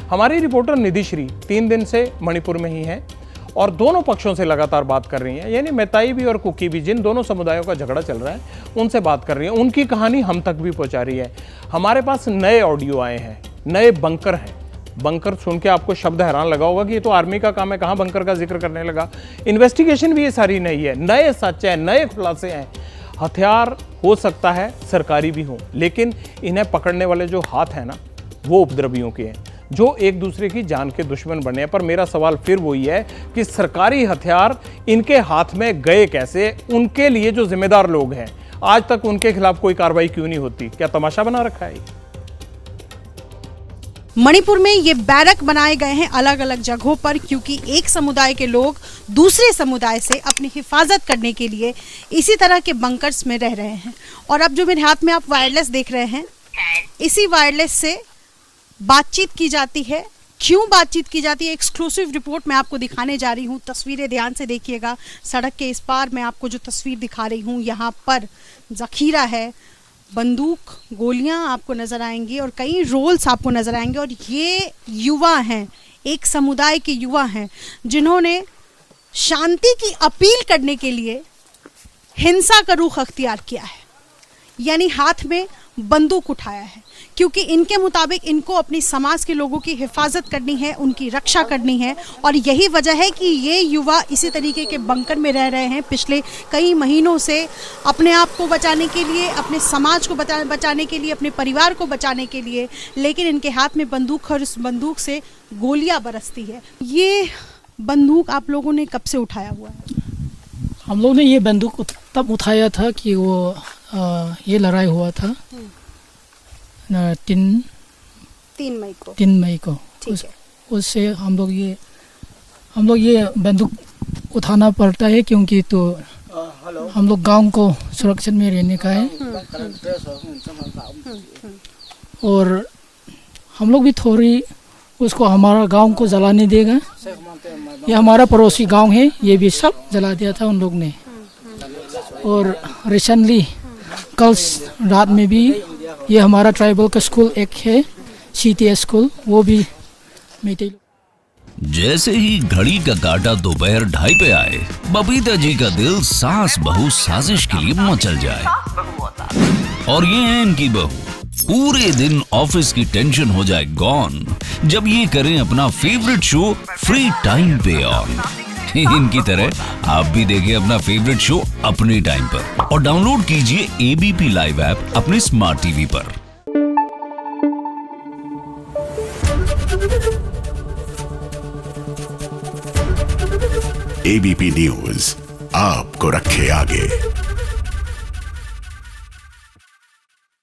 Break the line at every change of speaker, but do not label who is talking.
हमारी रिपोर्टर निधि श्री 3 दिन से मणिपुर में ही हैं और दोनों पक्षों से लगातार बात कर रही हैं, यानी मैताई भी और कुकी भी, जिन दोनों समुदायों का झगड़ा चल रहा है उनसे बात कर रही हैं, उनकी कहानी हम तक भी पहुंचा रही है। हमारे पास नए ऑडियो आए हैं, नए बंकर हैं। बंकर सुन के आपको शब्द हैरान लगा होगा कि ये तो आर्मी का काम है, कहाँ बंकर का जिक्र करने लगा। इन्वेस्टिगेशन भी ये सारी नई है, नए सच है, नए खुलासे हैं। हथियार हो सकता है सरकारी भी हो, लेकिन इन्हें पकड़ने वाले जो हाथ हैं ना, वो उपद्रवियों के हैं, जो एक दूसरे की जान के दुश्मन बने हैं। पर मेरा सवाल फिर वही है कि सरकारी हथियार इनके हाथ में गए कैसे? उनके लिए जो जिम्मेदार लोग हैं, आज तक उनके खिलाफ कोई कार्रवाई क्यों नहीं होती? क्या तमाशा बना रखा है?
मणिपुर में ये बैरक बनाए गए हैं अलग अलग जगहों पर, क्योंकि एक समुदाय के लोग दूसरे समुदाय से अपनी हिफाजत करने के लिए इसी तरह के बंकर्स में रह रहे हैं। और अब जो मेरे हाथ में आप वायरलेस देख रहे हैं, इसी वायरलेस से बातचीत की जाती है। क्यों बातचीत की जाती है, एक्सक्लूसिव रिपोर्ट मैं आपको दिखाने जा रही हूँ। तस्वीरें ध्यान से देखिएगा। सड़क के इस पार मैं आपको जो तस्वीर दिखा रही हूँ, यहाँ पर जखीरा है, बंदूक, गोलियां आपको नजर आएंगी और कई रोल्स आपको नजर आएंगे। और ये युवा हैं, एक समुदाय के युवा हैं, जिन्होंने शांति की अपील करने के लिए हिंसा का रुख अख्तियार किया है, यानी हाथ में बंदूक उठाया है, क्योंकि इनके मुताबिक इनको अपनी समाज के लोगों की हिफाजत करनी है, उनकी रक्षा करनी है। और यही वजह है कि ये युवा इसी तरीके के बंकर में रह रहे हैं पिछले कई महीनों से, अपने आप को बचाने के लिए, अपने समाज को बचाने के लिए, अपने परिवार को बचाने के लिए। लेकिन इनके हाथ में बंदूक और उस बंदूक से गोलियां बरसती है। ये बंदूक आप लोगों ने कब से उठाया हुआ है?
हम लोग ने ये बंदूक तब उठाया था कि वो ये लड़ाई हुआ था
3 मई को।
उससे हम लोग ये बंदूक उठाना पड़ता है, क्योंकि तो हम लोग गांव को सुरक्षित में रहने का है। और हम लोग भी थोड़ी उसको हमारा गांव को जलाने देगा। ये हमारा पड़ोसी गांव है, ये भी सब जला दिया था उन लोग ने। और रिसेंटली कल रात में भी ये हमारा ट्राइबल का स्कूल एक है, CTS स्कूल, वो भी मेटे।
जैसे ही घड़ी का काटा दोपहर 2:30 पे आए, बबीता जी का दिल सास बहू साजिश के लिए मचल जाए। और ये है इनकी बहू, पूरे दिन ऑफिस की टेंशन हो जाए गॉन जब ये करें अपना फेवरेट शो फ्री टाइम पे ऑन। इनकी तरह आप भी देखें अपना फेवरेट शो अपने टाइम पर और डाउनलोड कीजिए ABP लाइव ऐप अपने स्मार्ट टीवी पर।
ABP न्यूज आपको रखे आगे।